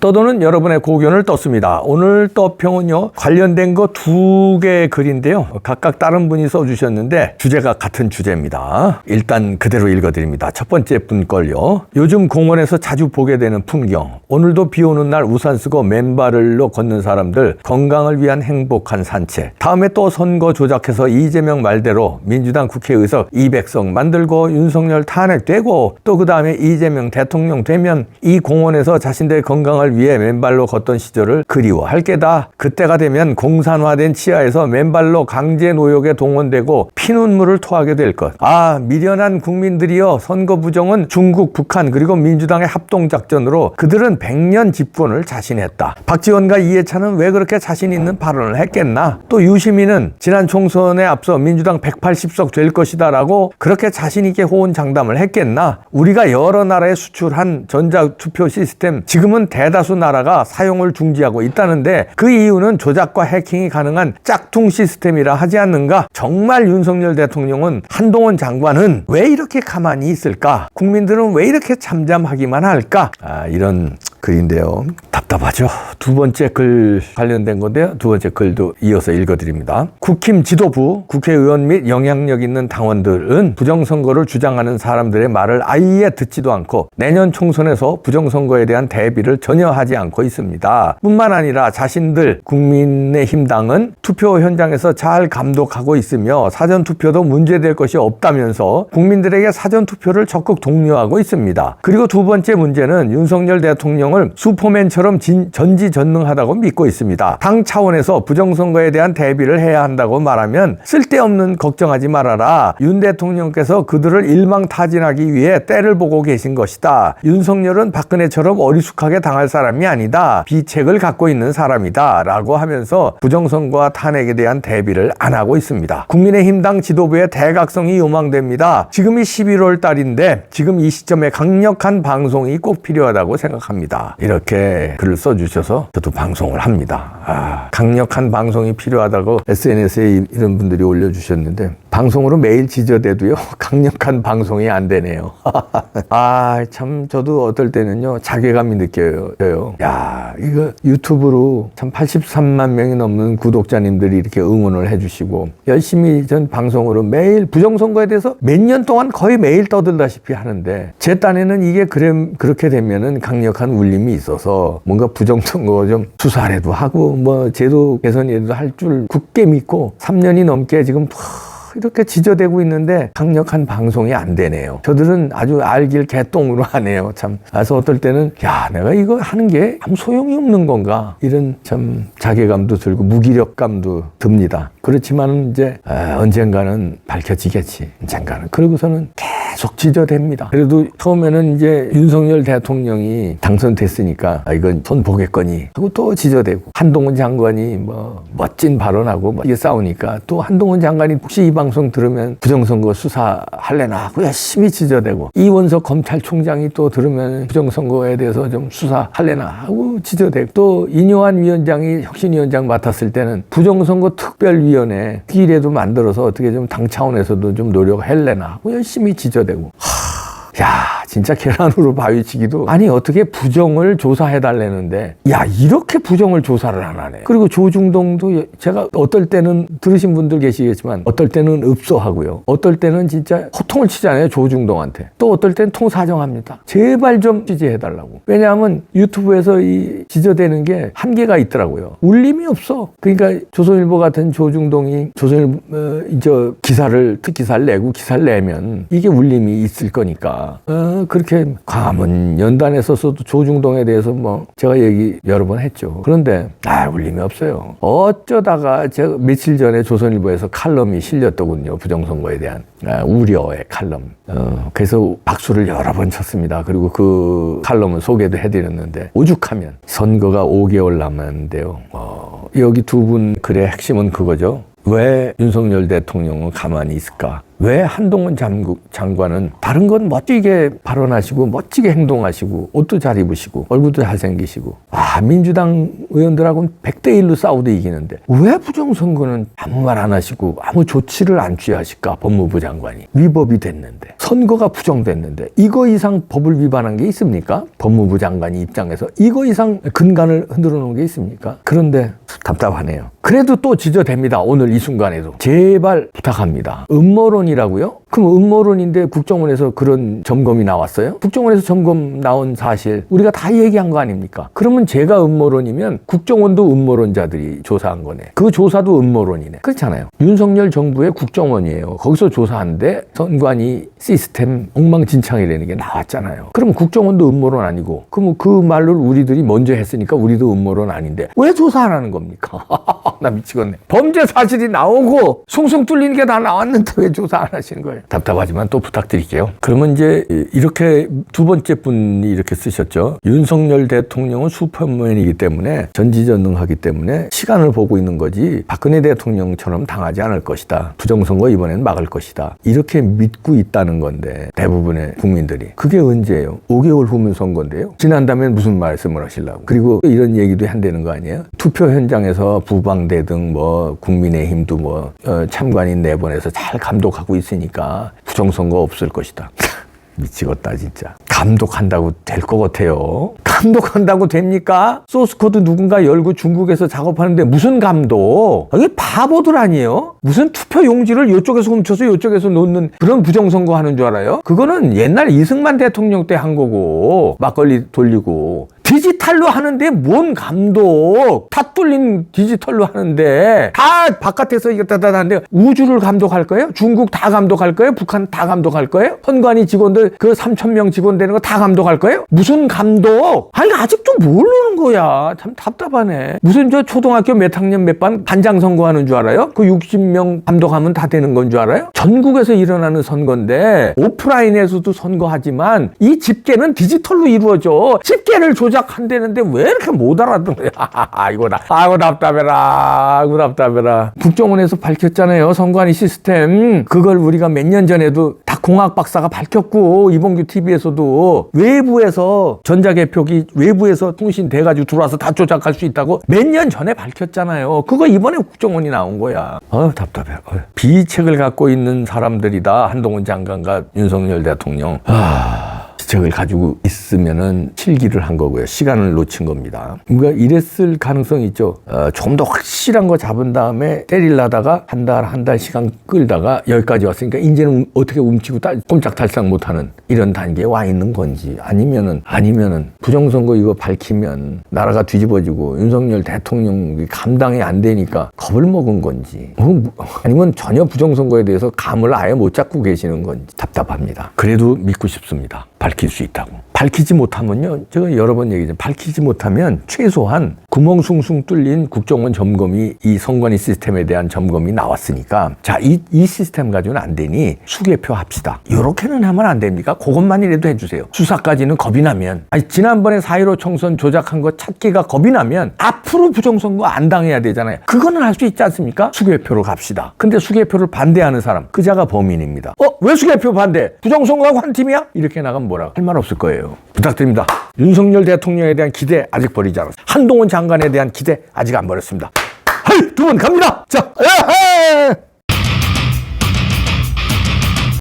떠도는 여러분의 고견을 떴습니다. 오늘 떠평은요, 관련된 거 2개의 글인데요. 각각 다른 분이 써주셨는데 주제가 같은 주제입니다. 일단 그대로 읽어드립니다. 첫 번째 분 걸요. 요즘 공원에서 자주 보게 되는 풍경. 오늘도 비 오는 날 우산 쓰고 맨발로 걷는 사람들, 건강을 위한 행복한 산책. 다음에 또 선거 조작해서 이재명 말대로 민주당 국회의석 200석 만들고 윤석열 탄핵되고, 또 그 다음에 이재명 대통령 되면 이 공원에서 자신들의 건강을 위해 맨발로 걷던 시절을 그리워할 게다. 그때가 되면 공산화된 치하에서 맨발로 강제 노역에 동원되고 피눈물을 토하게 될 것. 아, 미련한 국민들이여, 선거 부정은 중국, 북한 그리고 민주당의 합동작전으로 그들은 100년 집권을 자신했다. 박지원과 이해찬은 왜 그렇게 자신 있는 발언을 했겠나? 또 유시민은 지난 총선에 앞서 민주당 180석 될 것이다 라고 그렇게 자신 있게 호언장담을 했겠나? 우리가 여러 나라에 수출한 전자투표 시스템, 지금은 대다수 나라가 사용을 중지하고 있다는데 그 이유는 조작과 해킹이 가능한 짝퉁 시스템이라 하지 않는가? 정말 윤석열 대통령은, 한동훈 장관은 왜 이렇게 가만히 있을까? 국민들은 왜 이렇게 잠잠하기만 할까? 이런 글인데요. 답답하죠. 두 번째 글 관련된 건데요. 두 번째 글도 이어서 읽어드립니다. 국힘 지도부, 국회의원 및 영향력 있는 당원들은 부정선거를 주장하는 사람들의 말을 아예 듣지도 않고 내년 총선에서 부정선거에 대한 대비를 전혀 하지 않고 있습니다. 뿐만 아니라 자신들 국민의힘당은 투표 현장에서 잘 감독하고 있으며 사전투표도 문제될 것이 없다면서 국민들에게 사전투표를 적극 독려하고 있습니다. 그리고 두 번째 문제는 윤석열 대통령을 슈퍼맨처럼 전지전능하다고 믿고 있습니다. 당 차원에서 부정선거에 대한 대비를 해야 한다고 말하면 쓸데없는 걱정하지 말아라. 윤 대통령께서 그들을 일망타진하기 위해 때를 보고 계신 것이다. 윤석열은 박근혜처럼 어리숙하게 당할 사람이 아니다. 비책을 갖고 있는 사람이다. 라고 하면서 부정선거와 탄핵에 대한 대비를 안 하고 있습니다. 국민의힘당 지도부의 대각성이 요망됩니다. 지금이 11월 달인데 지금 이 시점에 강력한 방송이 꼭 필요하다고 생각합니다. 이렇게 글을 써주셔서 저도 방송을 합니다. 강력한 방송이 필요하다고 SNS에 이런 분들이 올려주셨는데 방송으로 매일 지저대도요 강력한 방송이 안 되네요. 참 저도 어떨 때는요 자괴감이 느껴요. 야, 이거 유튜브로 참 83만 명이 넘는 구독자님들이 이렇게 응원을 해주시고 열심히 전 방송으로 매일 부정선거에 대해서 몇 년 동안 거의 매일 떠들다시피 하는데, 제 딴에는 이게 그렇게 되면은 강력한 울림이 있어서 뭔가 부정선거 좀 수사라도 하고 뭐 제도 개선이라도 할 줄 굳게 믿고 3년이 넘게 지금 이렇게 지저대고 있는데 강력한 방송이 안 되네요. 저들은 아주 알길 개똥으로 하네요. 참. 그래서 어떨 때는 내가 이거 하는 게 아무 소용이 없는 건가? 이런 참 자괴감도 들고 무기력감도 듭니다. 그렇지만 이제 언젠가는 밝혀지겠지. 언젠가는. 그러고서는 계속 지저댑니다. 그래도 처음에는 이제 윤석열 대통령이 당선됐으니까 이건 손 보겠거니 하고 또 지저대고, 한동훈 장관이 뭐 멋진 발언하고 이게 싸우니까 또 한동훈 장관이 혹시 이 방송 들으면 부정선거 수사할래나 하고 열심히 지저대고, 이원석 검찰총장이 또 들으면 부정선거에 대해서 좀 수사할래나 하고 지저대고, 또 인요한 위원장이 혁신위원장 맡았을 때는 부정선거 특별위원회 이라도 만들어서 어떻게 좀 당 차원에서도 좀 노력할래나 하고 열심히 지저대고. 진짜 계란으로 바위치기도, 아니 어떻게 부정을 조사해달라는데 이렇게 부정을 조사를 안 하네. 그리고 조중동도 제가 어떨 때는 들으신 분들 계시겠지만 어떨 때는 읍소하고요, 어떨 때는 진짜 호통을 치잖아요 조중동한테. 또 어떨 때는 통사정합니다. 제발 좀 취재해달라고. 왜냐하면 유튜브에서 이 지저대는 게 한계가 있더라고요. 울림이 없어. 그러니까 조선일보 같은 조중동이 조선일보 특기사를 내고 기사를 내면 이게 울림이 있을 거니까 그렇게 광화문 연단에서도 조중동에 대해서 뭐 제가 얘기 여러 번 했죠. 그런데 울림이 없어요. 어쩌다가 제가 며칠 전에 조선일보에서 칼럼이 실렸더군요. 부정선거에 대한 우려의 칼럼. 그래서 박수를 여러 번 쳤습니다. 그리고 그 칼럼은 소개도 해드렸는데, 오죽하면 선거가 5개월 남았는데요. 여기 두 분 글의 핵심은 그거죠. 왜 윤석열 대통령은 가만히 있을까? 왜 한동훈 장관은 다른 건 멋지게 발언하시고 멋지게 행동하시고 옷도 잘 입으시고 얼굴도 잘생기시고 민주당 의원들하고는 100대1로 싸우도 이기는데 왜 부정선거는 아무 말 안 하시고 아무 조치를 안 취하실까? 법무부 장관이 위법이 됐는데 선거가 부정됐는데 이거 이상 법을 위반한 게 있습니까? 법무부 장관이 입장에서 이거 이상 근간을 흔들어 놓은 게 있습니까? 그런데 답답하네요. 그래도 또 지저댑니다. 오늘 이 순간에도. 제발 부탁합니다. 음모론이라고요? 그럼 음모론인데 국정원에서 그런 점검이 나왔어요? 국정원에서 점검 나온 사실 우리가 다 얘기한 거 아닙니까? 그러면 제가 음모론이면 국정원도 음모론자들이 조사한 거네. 그 조사도 음모론이네. 그렇잖아요. 윤석열 정부의 국정원이에요. 거기서 조사하는데 선관위 시스템 엉망진창이라는 게 나왔잖아요. 그럼 국정원도 음모론 아니고 그럼 그 말을 우리들이 먼저 했으니까 우리도 음모론 아닌데 왜 조사 안 하는 겁니까? 나 미치겠네. 범죄 사실이 나오고 숭숭 뚫리는 게 다 나왔는데 왜 조사 안 하시는 거예요? 답답하지만 또 부탁드릴게요. 그러면 이제 이렇게 두 번째 분이 이렇게 쓰셨죠. 윤석열 대통령은 슈퍼맨이기 때문에 전지전능하기 때문에 시간을 보고 있는 거지 박근혜 대통령처럼 당하지 않을 것이다. 부정선거 이번에는 막을 것이다. 이렇게 믿고 있다는 건데 대부분의 국민들이. 그게 언제예요? 5개월 후면 선거인데요. 지난다면 무슨 말씀을 하시려고. 그리고 이런 얘기도 한다는 거 아니에요? 투표 현장에서 부방대 등 뭐 국민의힘도 뭐 참관인 내보내서 잘 감독하고 있으니까 부정선거 없을 것이다. 미치겠다 진짜. 감독한다고 될 것 같아요. 감독한다고 됩니까? 소스코드 누군가 열고 중국에서 작업하는데 무슨 감독? 이게 바보들 아니에요? 무슨 투표 용지를 이쪽에서 훔쳐서 이쪽에서 놓는 그런 부정선거 하는 줄 알아요? 그거는 옛날 이승만 대통령 때 한 거고 막걸리 돌리고 디지털로 하는데 뭔 감독? 다 뚫린 디지털로 하는데 다 바깥에서 이거 따다다는데 우주를 감독할 거예요? 중국 다 감독할 거예요? 북한 다 감독할 거예요? 선관위 직원들 그 3,000명 직원 되는 거 다 감독할 거예요? 무슨 감독? 아니 아직도 모르는 거야. 참 답답하네. 무슨 저 초등학교 몇 학년 몇 반 반장 선거하는 줄 알아요? 그 60명 감독하면 다 되는 건 줄 알아요? 전국에서 일어나는 선거인데 오프라인에서도 선거하지만 이 집계는 디지털로 이루어져. 집계를 조작한다는데 왜 이렇게 못 알아듣는 거야? 아이고 답답해라. 아이고 답답해라. 국정원에서 밝혔잖아요. 선관위 시스템. 그걸 우리가 몇 년 전에도 다 공학 박사가 밝혔고 이봉규 TV에서도 외부에서 전자개표기 외부에서 통신 돼가지고 들어와서 다 조작할 수 있다고 몇 년 전에 밝혔잖아요. 그거 이번에 국정원이 나온 거야. 답답해. 비책을 갖고 있는 사람들이다. 한동훈 장관과 윤석열 대통령. 지책을 가지고 있으면은 실기를 한 거고요. 시간을 놓친 겁니다. 뭔가 이랬을 가능성이 있죠. 좀 더 확실한 거 잡은 다음에 때리려다가 한 달 시간 끌다가 여기까지 왔으니까 이제는 어떻게 움치고 꼼짝달싹 못하는 이런 단계에 와 있는 건지 아니면은 부정선거 이거 밝히면 나라가 뒤집어지고 윤석열 대통령이 감당이 안 되니까 겁을 먹은 건지 아니면 전혀 부정선거에 대해서 감을 아예 못 잡고 계시는 건지 답답합니다. 그래도 믿고 싶습니다. 밝힐 수 있다고. 밝히지 못하면요. 제가 여러 번 얘기했죠. 밝히지 못하면 최소한 구멍 숭숭 뚫린 국정원 점검이 이 선관위 시스템에 대한 점검이 나왔으니까 자, 이 시스템 가지고는 안 되니 수개표 합시다. 이렇게는 하면 안 됩니까? 그것만이라도 해주세요. 수사까지는 겁이 나면 지난번에 4.15 총선 조작한 거 찾기가 겁이 나면 앞으로 부정선거 안 당해야 되잖아요. 그거는 할 수 있지 않습니까? 수개표로 갑시다. 근데 수개표를 반대하는 사람 그자가 범인입니다. 왜 수개표 반대? 부정선거하고 한 팀이야? 이렇게 나가면 뭐라고 할 말 없을 거예요. 부탁드립니다. 윤석열 대통령에 대한 기대 아직 버리지 않았어요. 한동훈 장관에 대한 기대 아직 안 버렸습니다. 두 분 갑니다. 자,